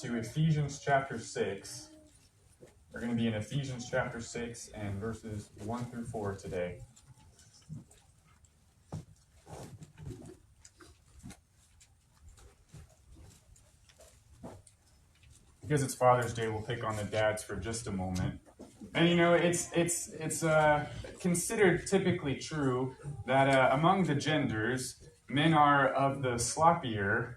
To Ephesians chapter 6. We're going to be in Ephesians chapter 6 and verses 1 through 4 today. Because it's Father's Day, we'll pick on the dads for just a moment. And it's considered typically true that among the genders, men are of the sloppier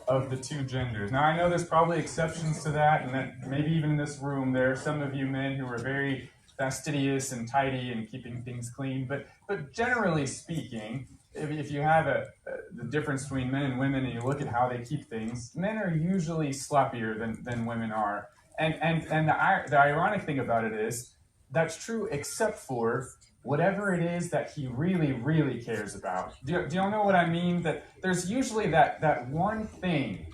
of the two genders. Now, I know there's probably exceptions to that, and that maybe even in this room, there are some of you men who are very fastidious and tidy and keeping things clean. But generally speaking, if you have the difference between men and women and you look at how they keep things, men are usually sloppier than women are. And the ironic thing about it is, that's true except for whatever it is that he really, really cares about. Do y'all know what I mean? That there's usually that one thing,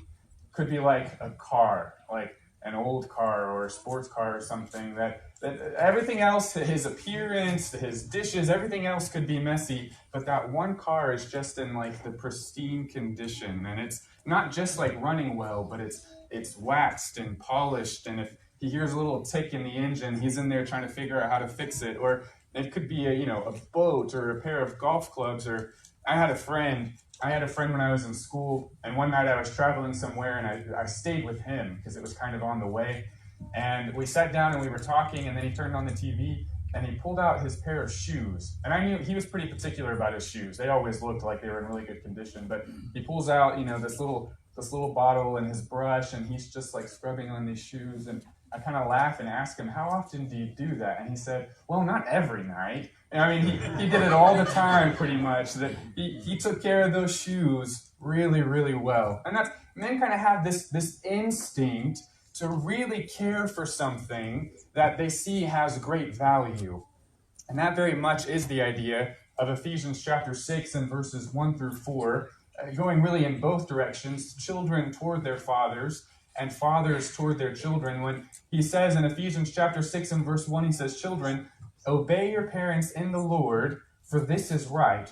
could be like a car, like an old car or a sports car or something, that everything else, his appearance, his dishes, everything else could be messy, but that one car is just in like the pristine condition, and it's not just like running well, but it's waxed and polished, and if he hears a little tick in the engine, he's in there trying to figure out how to fix it. Or it could be a boat or a pair of golf clubs. Or I had a friend when I was in school, and one night I was traveling somewhere, and I stayed with him because it was kind of on the way. And we sat down and we were talking, and then he turned on the TV and he pulled out his pair of shoes. And I knew he was pretty particular about his shoes. They always looked like they were in really good condition, but he pulls out, this little bottle and his brush, and he's just like scrubbing on these shoes. And I kind of laugh and ask him, how often do you do that? And he said, well, not every night. And I mean, he did it all the time, pretty much. That he took care of those shoes really, really well. And men kind of have this instinct to really care for something that they see has great value. And that very much is the idea of Ephesians chapter 6 and verses 1 through 4, going really in both directions, children toward their fathers and fathers toward their children. When he says in Ephesians chapter 6 and verse 1, he says, children, obey your parents in the Lord, for this is right.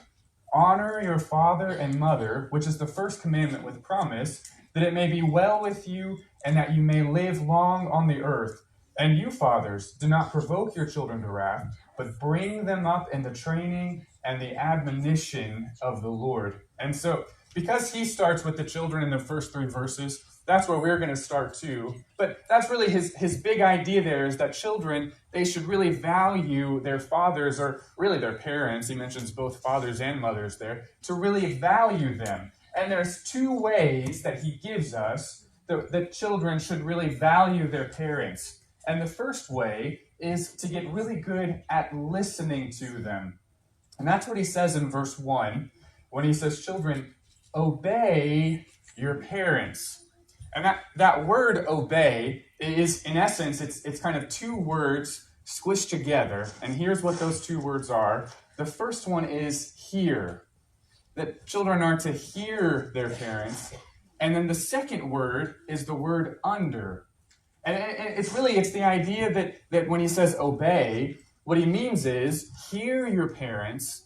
Honor your father and mother, which is the first commandment with promise, that it may be well with you and that you may live long on the earth. And you, fathers, do not provoke your children to wrath, but bring them up in the training and the admonition of the Lord. And so, because he starts with the children in the first 3 verses, that's where we're going to start too. But that's really his big idea there, is that children, they should really value their fathers, or really their parents. He mentions both fathers and mothers there, to really value them. And there's 2 ways that he gives us that children should really value their parents. And the first way is to get really good at listening to them. And that's what he says in verse 1, when he says, children, obey your parents. And that word obey is, in essence, it's kind of 2 words squished together. And here's what those 2 words are. The first one is hear. That children are to hear their parents. And then the second word is the word under. And it's the idea that when he says obey, what he means is hear your parents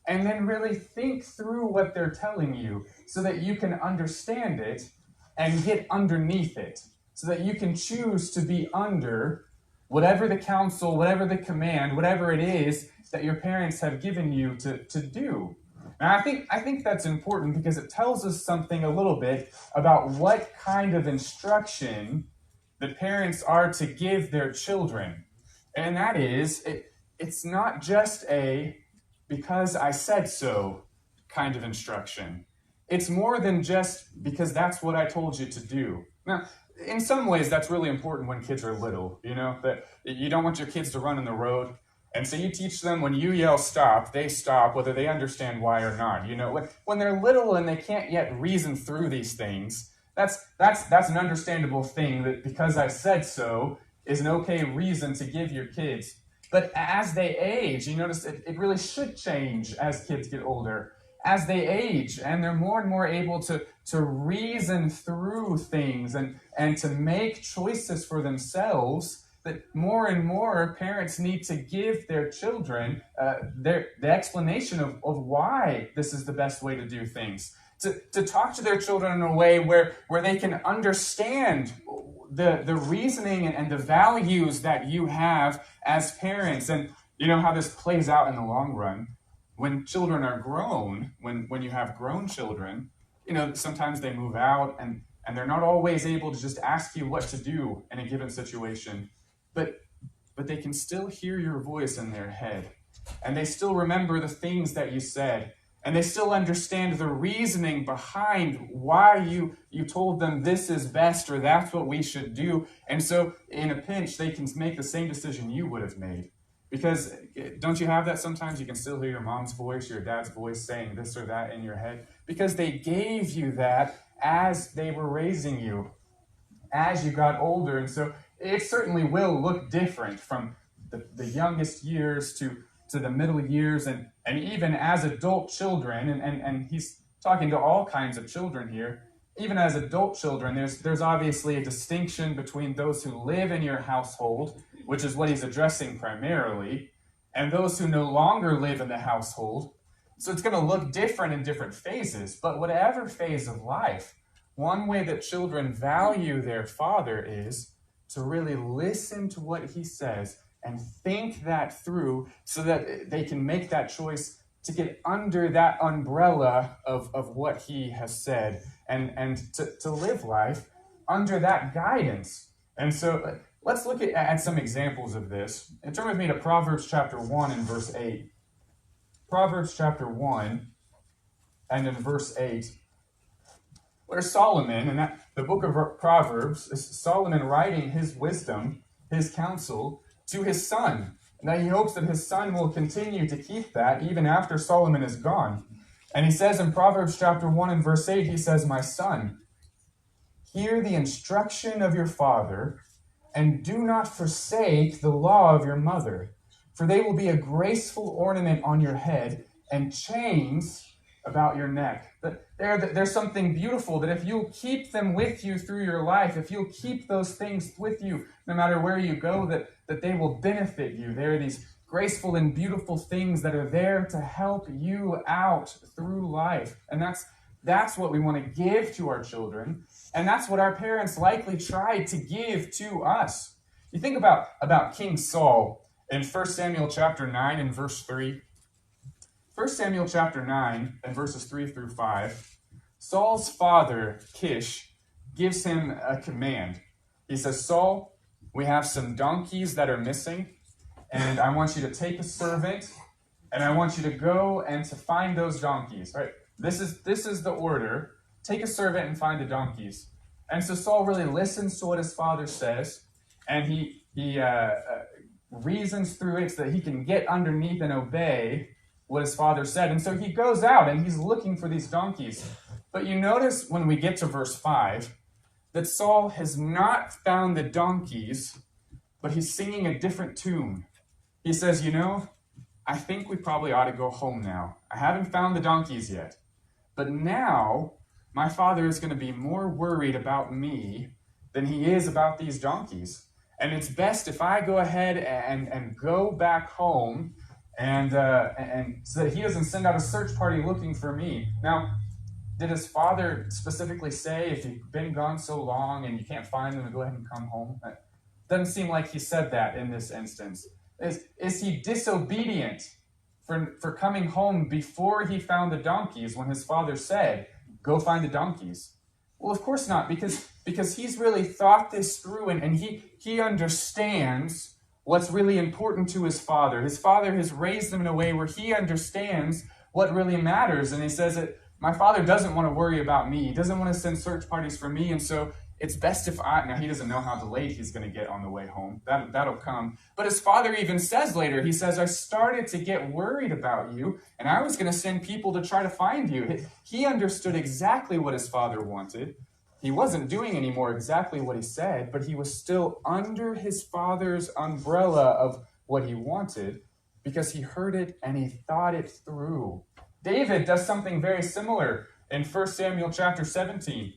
and then really think through what they're telling you so that you can understand it and get underneath it, so that you can choose to be under whatever the counsel, whatever the command, whatever it is that your parents have given you to do. And I think that's important because it tells us something a little bit about what kind of instruction the parents are to give their children. And that is, it's not just a because I said so kind of instruction. It's more than just because that's what I told you to do. Now, in some ways, that's really important when kids are little, that you don't want your kids to run in the road. And so you teach them when you yell stop, they stop, whether they understand why or not. When they're little and they can't yet reason through these things, that's an understandable thing, that because I said so is an okay reason to give your kids. But as they age, you notice it really should change as kids get older. As they age and they're more and more able to reason through things and to make choices for themselves, that more and more parents need to give their children the explanation of why this is the best way to do things. to talk to their children in a way where they can understand the reasoning and the values that you have as parents. And you know how this plays out in the long run. When children are grown, when you have grown children, you know, sometimes they move out and they're not always able to just ask you what to do in a given situation. But they can still hear your voice in their head. And they still remember the things that you said. And they still understand the reasoning behind why you told them this is best or that's what we should do. And so in a pinch, they can make the same decision you would have made. Because don't you have that sometimes? You can still hear your mom's voice, your dad's voice saying this or that in your head. Because they gave you that as they were raising you, as you got older. And so it certainly will look different from the youngest years to the middle years and even as adult children. And he's talking to all kinds of children here. Even as adult children, there's obviously a distinction between those who live in your household, which is what he's addressing primarily, and those who no longer live in the household. So it's going to look different in different phases. But whatever phase of life, one way that children value their father is to really listen to what he says and think that through so that they can make that choice to get under that umbrella of what he has said and to live life under that guidance. And so let's look at some examples of this. And turn with me to Proverbs chapter 1 and verse 8. Proverbs chapter 1 and in verse 8, where Solomon, and the book of Proverbs, is Solomon writing his wisdom, his counsel, to his son. And that he hopes that his son will continue to keep that even after Solomon is gone. And he says in Proverbs chapter 1 and verse 8, he says, "My son, hear the instruction of your father, and do not forsake the law of your mother, for they will be a graceful ornament on your head and chains about your neck." But there's something beautiful that if you'll keep them with you through your life, if you'll keep those things with you, no matter where you go, that they will benefit you. There are these graceful and beautiful things that are there to help you out through life. And that's what we want to give to our children. And that's what our parents likely tried to give to us. You think about King Saul in 1 Samuel chapter 9 and verse 3. 1 Samuel chapter 9 and verses 3 through 5. Saul's father, Kish, gives him a command. He says, "Saul, we have some donkeys that are missing, and I want you to take a servant, and I want you to go and to find those donkeys." Right? This is the order. Take a servant and find the donkeys. And so Saul really listens to what his father says, and he reasons through it so that he can get underneath and obey what his father said. And so he goes out and he's looking for these donkeys. But you notice when we get to verse 5 that Saul has not found the donkeys, but he's singing a different tune. He says, I think we probably ought to go home now. I haven't found the donkeys yet. But now my father is going to be more worried about me than he is about these donkeys. And it's best if I go ahead and go back home and so that he doesn't send out a search party looking for me. Now, did his father specifically say, if you've been gone so long and you can't find them, to go ahead and come home? It doesn't seem like he said that in this instance. Is he disobedient for coming home before he found the donkeys when his father said, go find the donkeys? Well, of course not, because he's really thought this through and he understands what's really important to his father. His father has raised him in a way where he understands what really matters. And he says that my father doesn't want to worry about me. He doesn't want to send search parties for me. And so it's best if now he doesn't know how delayed he's going to get on the way home. That'll come. But his father even says later, he says, I started to get worried about you, and I was going to send people to try to find you. He understood exactly what his father wanted. He wasn't doing anymore exactly what he said, but he was still under his father's umbrella of what he wanted because he heard it and he thought it through. David does something very similar in 1 Samuel chapter 17.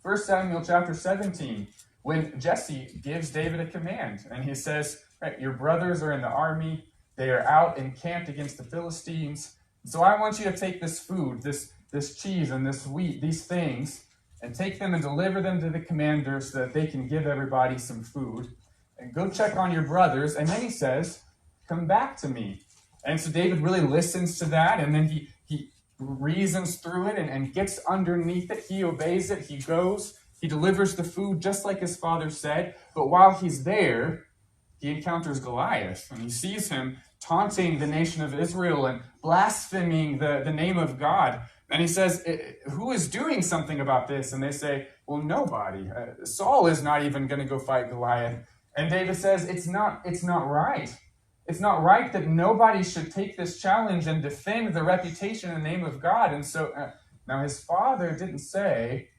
1 Samuel chapter 17, when Jesse gives David a command, and he says, right, your brothers are in the army, they are out encamped against the Philistines, so I want you to take this food, this this cheese and this wheat, these things, and take them and deliver them to the commander so that they can give everybody some food. And go check on your brothers. And then he says, come back to me. And so David really listens to that, and then he reasons through it and gets underneath it. He obeys it. He goes. He delivers the food just like his father said. But while he's there, he encounters Goliath, and he sees him taunting the nation of Israel and blaspheming the name of God. And he says, who is doing something about this? And they say, well, nobody. Saul is not even going to go fight Goliath. And David says, it's not right. It's not right that nobody should take this challenge and defend the reputation and the name of God. And so now his father didn't say,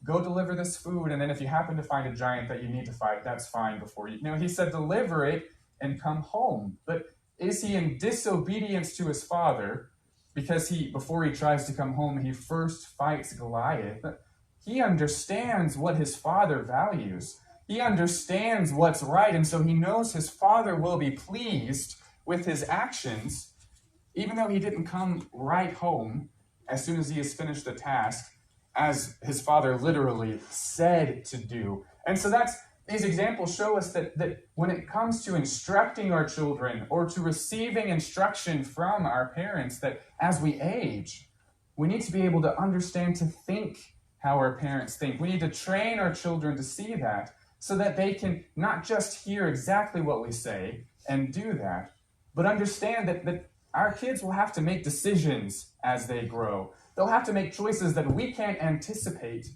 go deliver this food, and then if you happen to find a giant that you need to fight, that's fine before you. No, he said, deliver it and come home. But is he in disobedience to his father because before he tries to come home, he first fights Goliath? But he understands what his father values. He understands what's right, and so he knows his father will be pleased with his actions, even though he didn't come right home as soon as he has finished the task, as his father literally said to do. And so these examples show us that when it comes to instructing our children or to receiving instruction from our parents, that as we age, we need to be able to understand to think how our parents think. We need to train our children to see that so that they can not just hear exactly what we say and do that, but understand that our kids will have to make decisions as they grow. They'll have to make choices that we can't anticipate,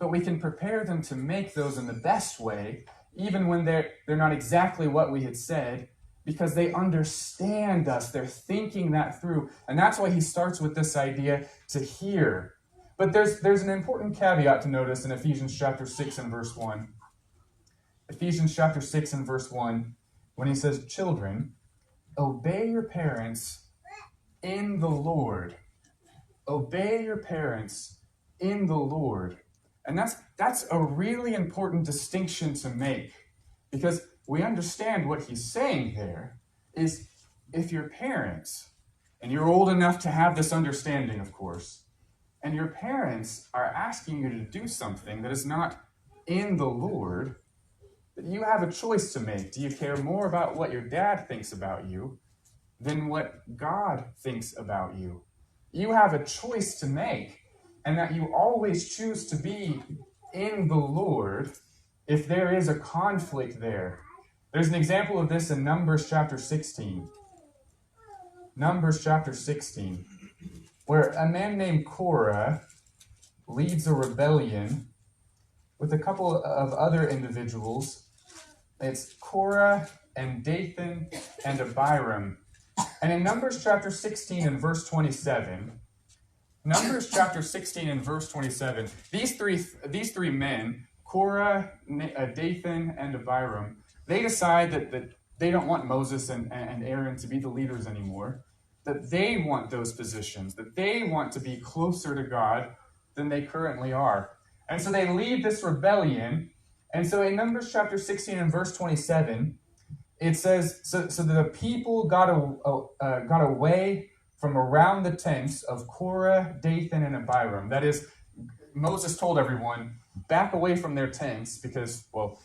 but we can prepare them to make those in the best way, even when they're not exactly what we had said, because they understand us. They're thinking that through. And that's why he starts with this idea to hear. But there's an important caveat to notice in Ephesians chapter 6 and verse 1. Ephesians chapter 6 and verse 1, when he says, children, obey your parents in the Lord. Obey your parents in the Lord. And that's a really important distinction to make, because we understand what he's saying there is if your parents, and you're old enough to have this understanding, of course, and your parents are asking you to do something that is not in the Lord, that you have a choice to make. Do you care more about what your dad thinks about you than what God thinks about you? You have a choice to make, and that you always choose to be in the Lord if there is a conflict there. There's an example of this in Numbers chapter 16. Numbers chapter 16, where a man named Korah leads a rebellion with a couple of other individuals. It's Korah and Dathan and Abiram. And in Numbers chapter 16 and verse 27, Numbers chapter 16 and verse 27, these three men, Korah, Dathan, and Abiram, they decide that they don't want Moses and Aaron to be the leaders anymore, that they want those positions, that they want to be closer to God than they currently are. And so they lead this rebellion. And so in Numbers chapter 16 and verse 27, it says, so the people got away from around the tents of Korah, Dathan, and Abiram. That is, Moses told everyone, back away from their tents because, well,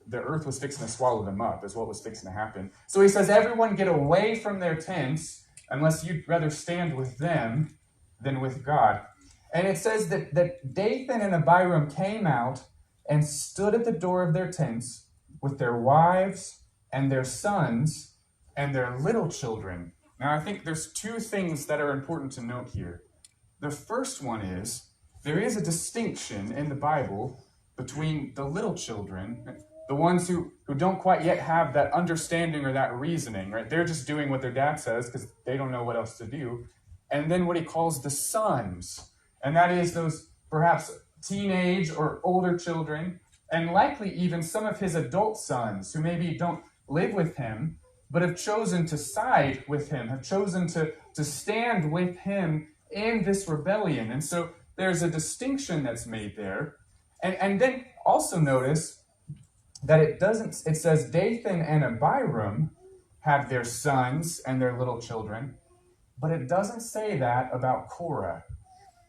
the earth was fixing to swallow them up, is what was fixing to happen. So he says, everyone get away from their tents unless you'd rather stand with them than with God. And it says that Dathan and Abiram came out and stood at the door of their tents with their wives and their sons and their little children. Now, I think there's two things that are important to note here. The first one is there is a distinction in the Bible between the little children, the ones who don't quite yet have that understanding or that reasoning, right? They're just doing what their dad says because they don't know what else to do. And then what he calls the sons. And that is those perhaps teenage or older children, and likely even some of his adult sons who maybe don't live with him, but have chosen to side with him, have chosen to stand with him in this rebellion. And so there's a distinction that's made there. And then also notice that it says Dathan and Abiram have their sons and their little children, but it doesn't say that about Korah.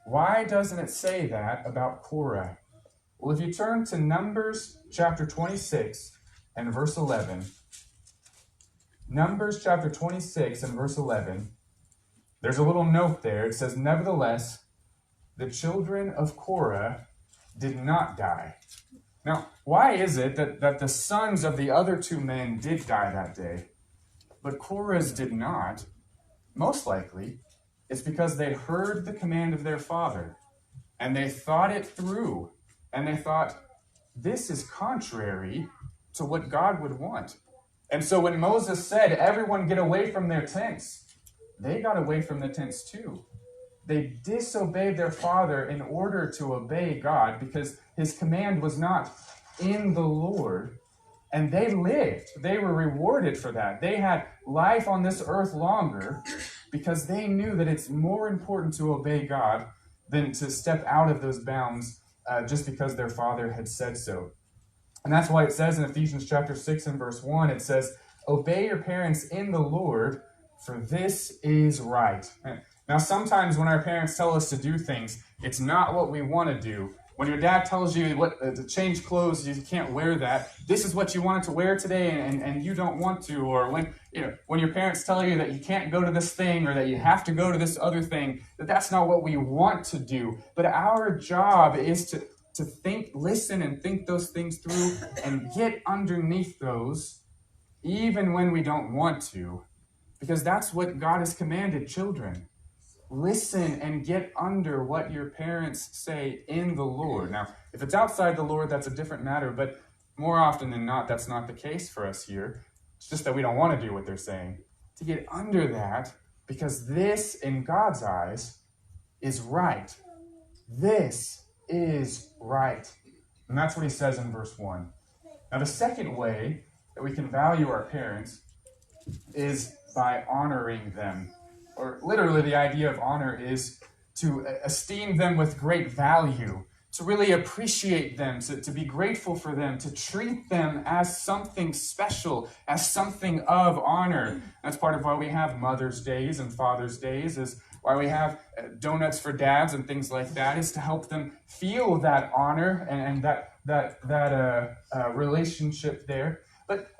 Why doesn't it say that about Korah? Well, if you turn to Numbers chapter 26 and verse 11, Numbers chapter 26 and verse 11, there's a little note there. It says, "Nevertheless, the children of Korah did not die." Now, why is it that the sons of the other two men did die that day, but Korah's did not? Most likely, it's because they heard the command of their father, and they thought it through, and they thought, this is contrary to what God would want. And so when Moses said, everyone get away from their tents, they got away from the tents too. They disobeyed their father in order to obey God because his command was not in the Lord. And they lived. They were rewarded for that. They had life on this earth longer because they knew that it's more important to obey God than to step out of those bounds just because their father had said so. And that's why it says in Ephesians chapter 6 and verse 1, it says, "Obey your parents in the Lord, for this is right." Now, sometimes when our parents tell us to do things, it's not what we want to do. When your dad tells you what to change clothes, you can't wear that. This is what you wanted to wear today, and you don't want to. Or when your parents tell you that you can't go to this thing or that you have to go to this other thing, that's not what we want to do. But our job is to think, listen, and think those things through and get underneath those, even when we don't want to, because that's what God has commanded children. Listen and get under what your parents say in the Lord. Now, if it's outside the Lord, that's a different matter, but more often than not, that's not the case for us here. It's just that we don't want to do what they're saying. To get under that, because this, in God's eyes, is right. This is right. And that's what he says in verse 1. Now, the second way that we can value our parents is by honoring them. Or literally, the idea of honor is to esteem them with great value, to really appreciate them, to be grateful for them, to treat them as something special, as something of honor. That's part of why we have Mother's Days and Father's Days, is why we have donuts for dads and things like that, is to help them feel that honor and that relationship there.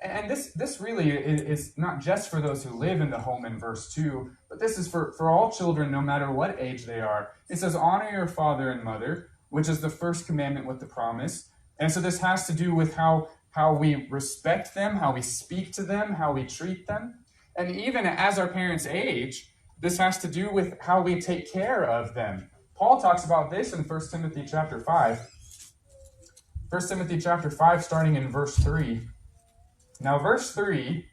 And this really is not just for those who live in the home in verse 2, but this is for all children, no matter what age they are. It says, honor your father and mother, which is the first commandment with the promise. And so this has to do with how we respect them, how we speak to them, how we treat them. And even as our parents age, this has to do with how we take care of them. Paul talks about this in 1 Timothy chapter 5. 1 Timothy chapter 5, starting in verse 3. Now, verse 3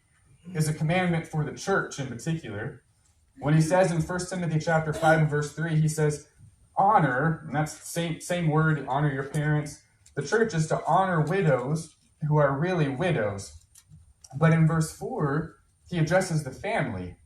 is a commandment for the church in particular. When he says in 1 Timothy chapter 5 and verse 3, he says, honor, and that's the same word, honor your parents. The church is to honor widows who are really widows. But in verse 4, he addresses the family.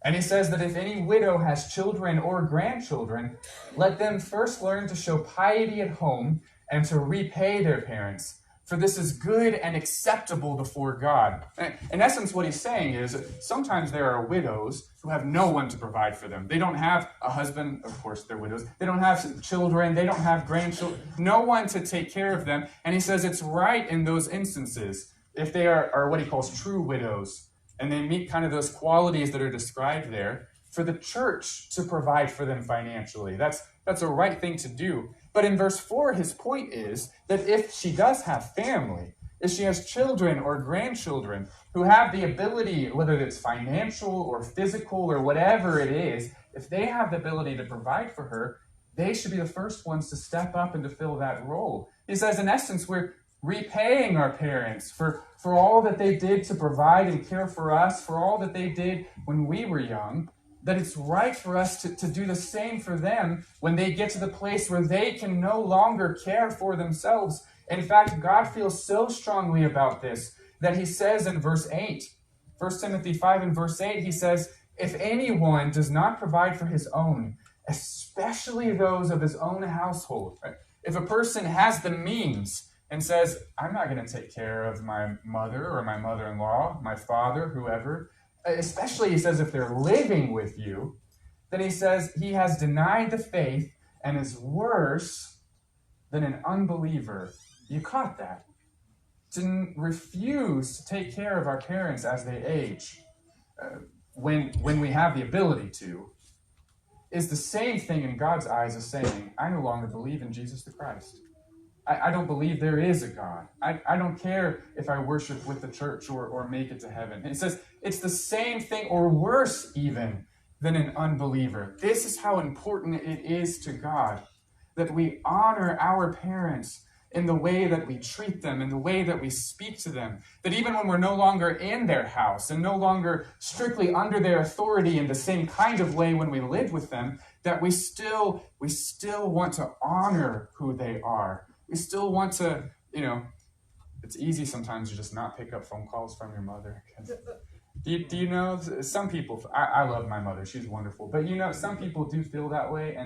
And he says that if any widow has children or grandchildren, let them first learn to show piety at home and to repay their parents. For this is good and acceptable before God. In essence, what he's saying is that sometimes there are widows who have no one to provide for them. They don't have a husband, of course they're widows. They don't have children. They don't have grandchildren. No one to take care of them. And he says it's right in those instances, if they are what he calls true widows, and they meet kind of those qualities that are described there, for the church to provide for them financially. That's a right thing to do. But in verse 4, his point is that if she does have family, if she has children or grandchildren who have the ability, whether it's financial or physical or whatever it is, if they have the ability to provide for her, they should be the first ones to step up and to fill that role. He says, in essence, we're repaying our parents for all that they did to provide and care for us, for all that they did when we were young, that it's right for us to do the same for them when they get to the place where they can no longer care for themselves. In fact, God feels so strongly about this that he says in verse 8, 1 Timothy 5 and verse 8, he says, if anyone does not provide for his own, especially those of his own household, right? If a person has the means and says, I'm not going to take care of my mother or my mother-in-law, my father, whoever, especially, he says, if they're living with you, then he says he has denied the faith and is worse than an unbeliever. You caught that? To refuse to take care of our parents as they age, when we have the ability to, is the same thing in God's eyes as saying, I no longer believe in Jesus the Christ. I don't believe there is a God. I don't care if I worship with the church or make it to heaven. It says it's the same thing or worse even than an unbeliever. This is how important it is to God that we honor our parents in the way that we treat them, in the way that we speak to them, that even when we're no longer in their house and no longer strictly under their authority in the same kind of way when we live with them, that we still want to honor who they are. We still want to, it's easy sometimes to just not pick up phone calls from your mother. Do you know, some people, I love my mother, she's wonderful, but some people do feel that way,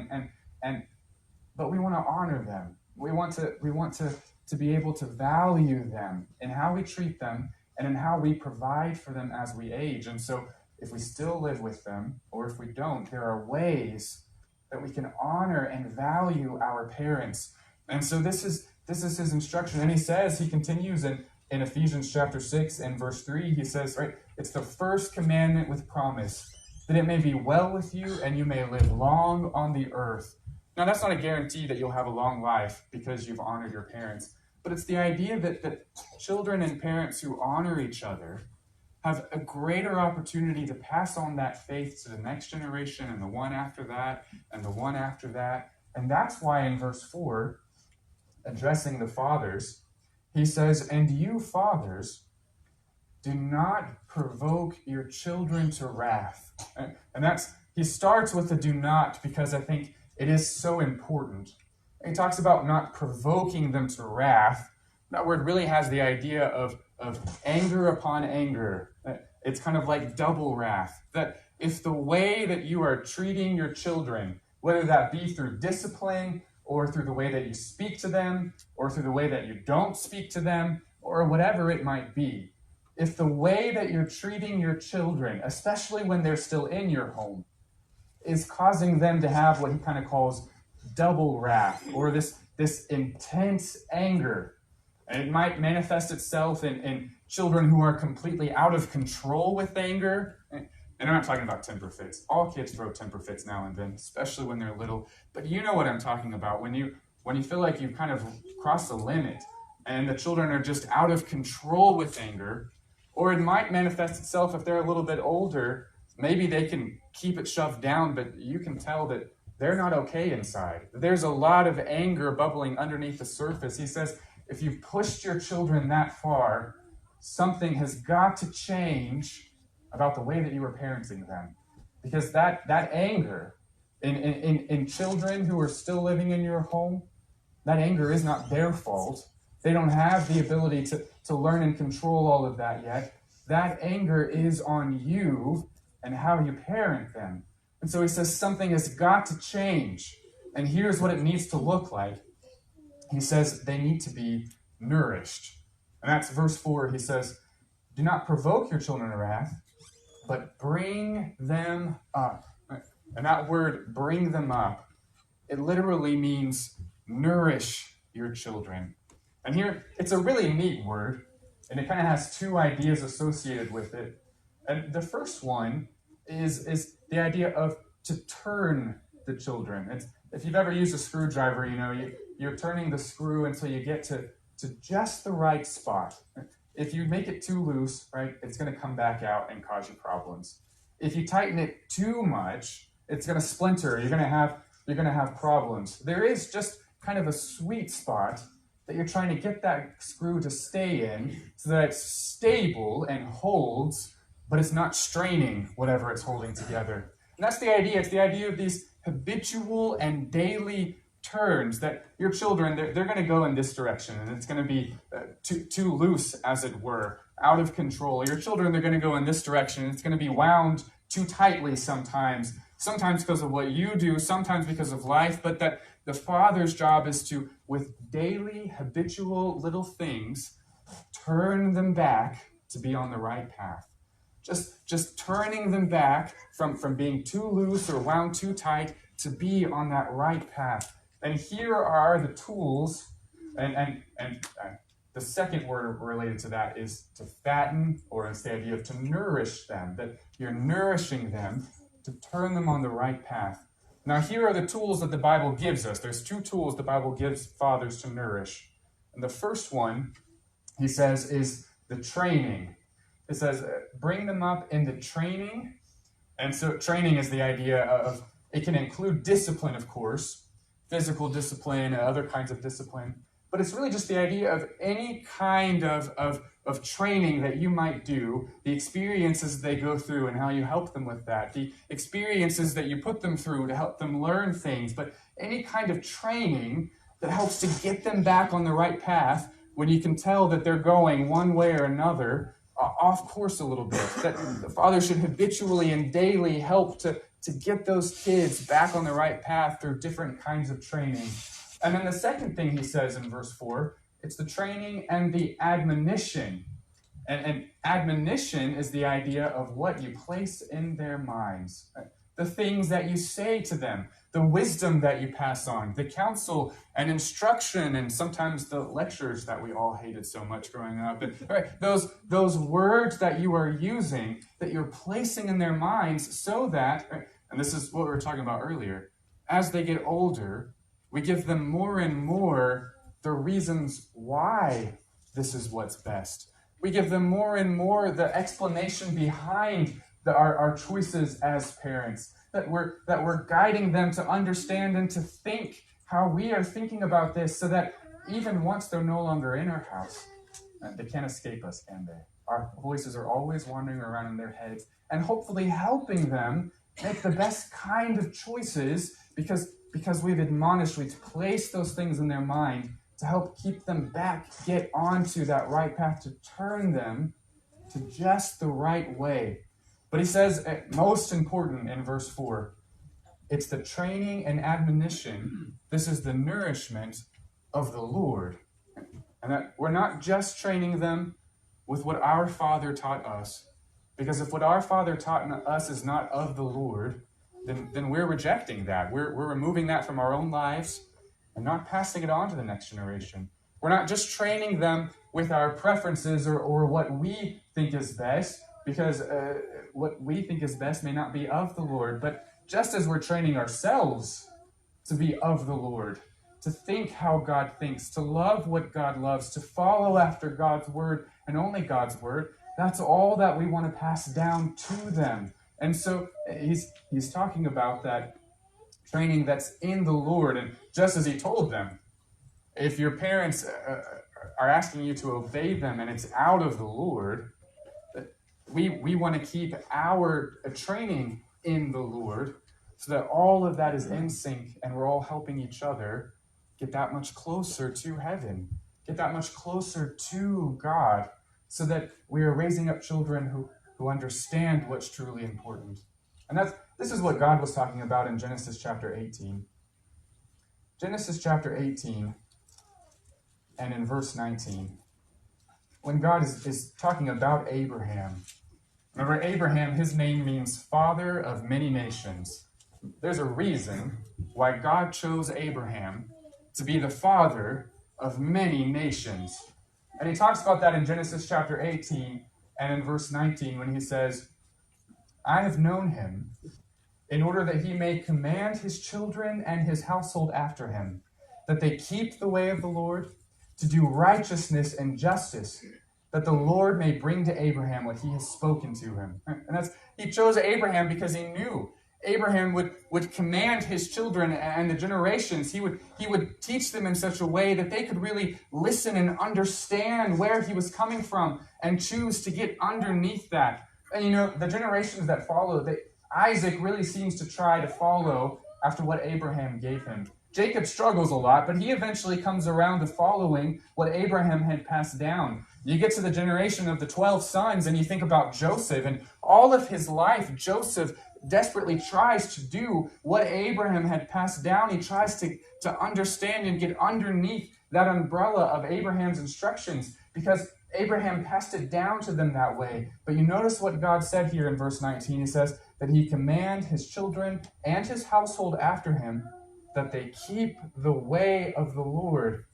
but we want to honor them. We want to be able to value them in how we treat them and in how we provide for them as we age. And so if we still live with them, or if we don't, there are ways that we can honor and value our parents. And so this is his instruction. And he continues in Ephesians chapter 6 and verse 3, he says, right, it's the first commandment with promise, that it may be well with you and you may live long on the earth. Now, that's not a guarantee that you'll have a long life because you've honored your parents, but it's the idea that children and parents who honor each other have a greater opportunity to pass on that faith to the next generation and the one after that and the one after that. And that's why in verse 4, addressing the fathers, he says, and you fathers, do not provoke your children to wrath. And he starts with the do not because I think it is so important. He talks about not provoking them to wrath. That word really has the idea of anger upon anger. It's kind of like double wrath. That if the way that you are treating your children, whether that be through discipline or through the way that you speak to them or through the way that you don't speak to them or whatever it might be, if the way that you're treating your children, especially when they're still in your home, is causing them to have what he kind of calls double wrath, or this intense anger. And it might manifest itself in children who are completely out of control with anger. And I'm not talking about temper fits. All kids throw temper fits now and then, especially when they're little. But you know what I'm talking about. When you feel like you've kind of crossed the limit and the children are just out of control with anger, or it might manifest itself if they're a little bit older. Maybe they can keep it shoved down, but you can tell that they're not okay inside. There's a lot of anger bubbling underneath the surface. He says, if you've pushed your children that far, something has got to change about the way that you are parenting them. Because that anger in children who are still living in your home, that anger is not their fault. They don't have the ability to learn and control all of that yet. That anger is on you and how you parent them. And so he says something has got to change. And here's what it needs to look like. He says they need to be nourished. And that's verse 4. He says, do not provoke your children to wrath, but bring them up. And that word, bring them up, it literally means nourish your children. And here, it's a really neat word, and it kind of has two ideas associated with it. And the first one is the idea of to turn the children. If you've ever used a screwdriver, you're turning the screw until you get to just the right spot. If you make it too loose, right, it's going to come back out and cause you problems. If you tighten it too much, it's going to splinter. You're going to have problems. There is just kind of a sweet spot that you're trying to get that screw to stay in so that it's stable and holds, but it's not straining whatever it's holding together. And that's the idea. It's the idea of these habitual and daily turns that your children, they're going to go in this direction, and it's going to be too loose, as it were, out of control. Your children, they're going to go in this direction, and it's going to be wound too tightly sometimes because of what you do, sometimes because of life, but that the father's job is to, with daily, habitual little things, turn them back to be on the right path. Just turning them back from being too loose or wound too tight to be on that right path. And here are the tools, and the second word related to that is to fatten, or it's the idea of to nourish them, that you're nourishing them to turn them on the right path. Now, here are the tools that the Bible gives us. There's two tools the Bible gives fathers to nourish. And the first one, he says, is the training. It says, bring them up in the training. And so training is the idea of, it can include discipline, of course, physical discipline, other kinds of discipline. But it's really just the idea of any kind of training that you might do, the experiences they go through and how you help them with that, the experiences that you put them through to help them learn things, but any kind of training that helps to get them back on the right path when you can tell that they're going one way or another, off course a little bit, that the father should habitually and daily help to get those kids back on the right path through different kinds of training. And then the second thing he says in verse 4, it's the training and the admonition. And admonition is the idea of what you place in their minds, the things that you say to them, the wisdom that you pass on, the counsel and instruction, and sometimes the lectures that we all hated so much growing up. And those words that you are using, that you're placing in their minds so that, and this is what we were talking about earlier, as they get older, we give them more and more the reasons why this is what's best. We give them more and more the explanation behind our choices as parents, that we're guiding them to understand and to think how we are thinking about this, so that even once they're no longer in our house, they can't escape us, can they? Our voices are always wandering around in their heads, and hopefully helping them make the best kind of choices, because we've admonished, we've placed those things in their mind to help keep them back, get onto that right path, to turn them to just the right way. But he says, most important in verse 4, it's the training and admonition. This is the nourishment of the Lord. And that we're not just training them with what our Father taught us, because if what our Father taught us is not of the Lord, then we're rejecting that. We're removing that from our own lives and not passing it on to the next generation. We're not just training them with our preferences or what we think is best, because what we think is best may not be of the Lord. But just as we're training ourselves to be of the Lord, to think how God thinks, to love what God loves, to follow after God's word and only God's word, that's all that we want to pass down to them. And so he's talking about that training that's in the Lord. And just as he told them, if your parents are asking you to obey them and it's out of the Lord, we want to keep our training in the Lord, so that all of that is in sync and we're all helping each other get that much closer to heaven, get that much closer to God, so that we are raising up children who understand what's truly important. And this is what God was talking about in Genesis chapter 18. Genesis chapter 18 and in verse 19. When God is talking about Abraham, remember Abraham, his name means father of many nations. There's a reason why God chose Abraham to be the father of many nations. And he talks about that in Genesis chapter 18 and in verse 19 when he says, I have known him in order that he may command his children and his household after him, that they keep the way of the Lord, to do righteousness and justice, that the Lord may bring to Abraham what he has spoken to him. And he chose Abraham because he knew Abraham would command his children and the generations. He would teach them in such a way that they could really listen and understand where he was coming from and choose to get underneath that. And the generations that follow, Isaac really seems to try to follow after what Abraham gave him. Jacob struggles a lot, but he eventually comes around to following what Abraham had passed down. You get to the generation of the 12 sons and you think about Joseph, and all of his life, Joseph desperately tries to do what Abraham had passed down. He tries to understand and get underneath that umbrella of Abraham's instructions, because Abraham passed it down to them that way. But you notice what God said here in verse 19. He says, that he command his children and his household after him, that they keep the way of the Lord.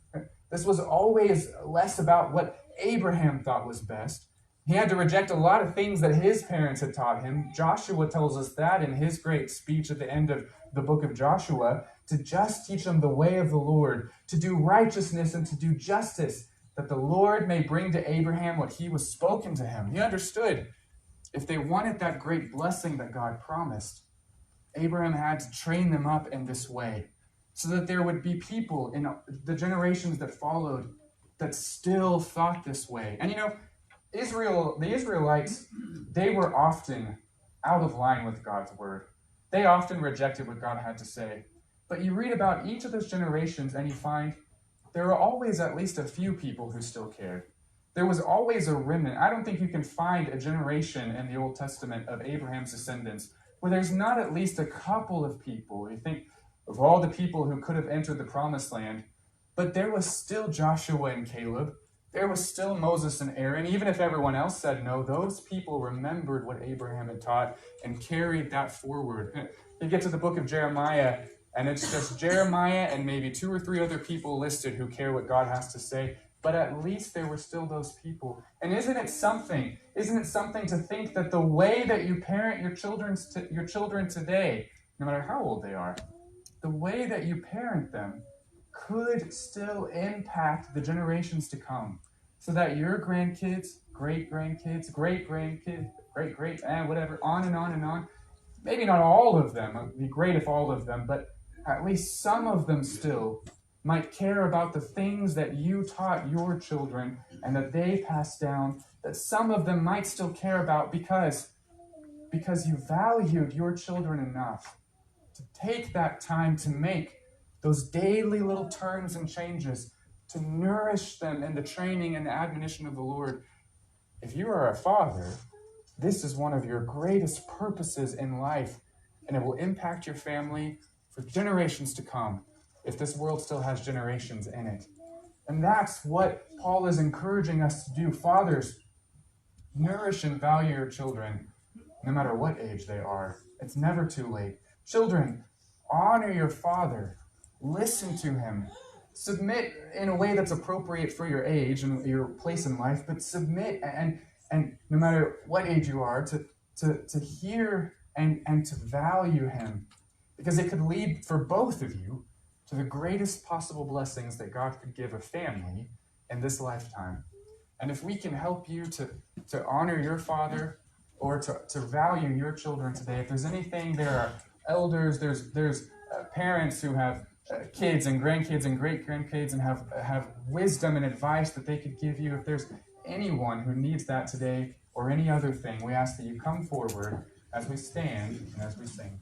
This was always less about what Abraham thought was best. He had to reject a lot of things that his parents had taught him. Joshua tells us that in his great speech at the end of the book of Joshua, to just teach them the way of the Lord, to do righteousness and to do justice, that the Lord may bring to Abraham what he was spoken to him. He understood if they wanted that great blessing that God promised, Abraham had to train them up in this way so that there would be people in the generations that followed that still thought this way. And the Israelites, they were often out of line with God's word. They often rejected what God had to say. But you read about each of those generations and you find there were always at least a few people who still cared. There was always a remnant. I don't think you can find a generation in the Old Testament of Abraham's descendants where there's not at least a couple of people. You think of all the people who could have entered the promised land, but there was still Joshua and Caleb. There was still Moses and Aaron. Even if everyone else said no, those people remembered what Abraham had taught and carried that forward. You get to the book of Jeremiah, and it's just Jeremiah and maybe 2 or 3 other people listed who care what God has to say. But at least there were still those people. And isn't it something to think that the way that you parent your children today, no matter how old they are, the way that you parent them could still impact the generations to come, so that your grandkids, great-grandkids, great-grandkids, great-great, and whatever, on and on and on. Maybe not all of them. It would be great if all of them, but at least some of them still might care about the things that you taught your children and that they passed down, that some of them might still care about because you valued your children enough to take that time to make those daily little turns and changes, to nourish them in the training and the admonition of the Lord. If you are a father, this is one of your greatest purposes in life, and it will impact your family for generations to come, if this world still has generations in it. And that's what Paul is encouraging us to do. Fathers, nourish and value your children, no matter what age they are. It's never too late. Children, honor your father. Listen to him. Submit in a way that's appropriate for your age and your place in life, but submit and no matter what age you are, to hear and to value him. Because it could lead for both of you to the greatest possible blessings that God could give a family in this lifetime. And if we can help you to honor your father or to value your children today, if there's anything, there are elders, there's parents who have kids and grandkids and great-grandkids and have wisdom and advice that they could give you. If there's anyone who needs that today or any other thing, we ask that you come forward as we stand and as we sing.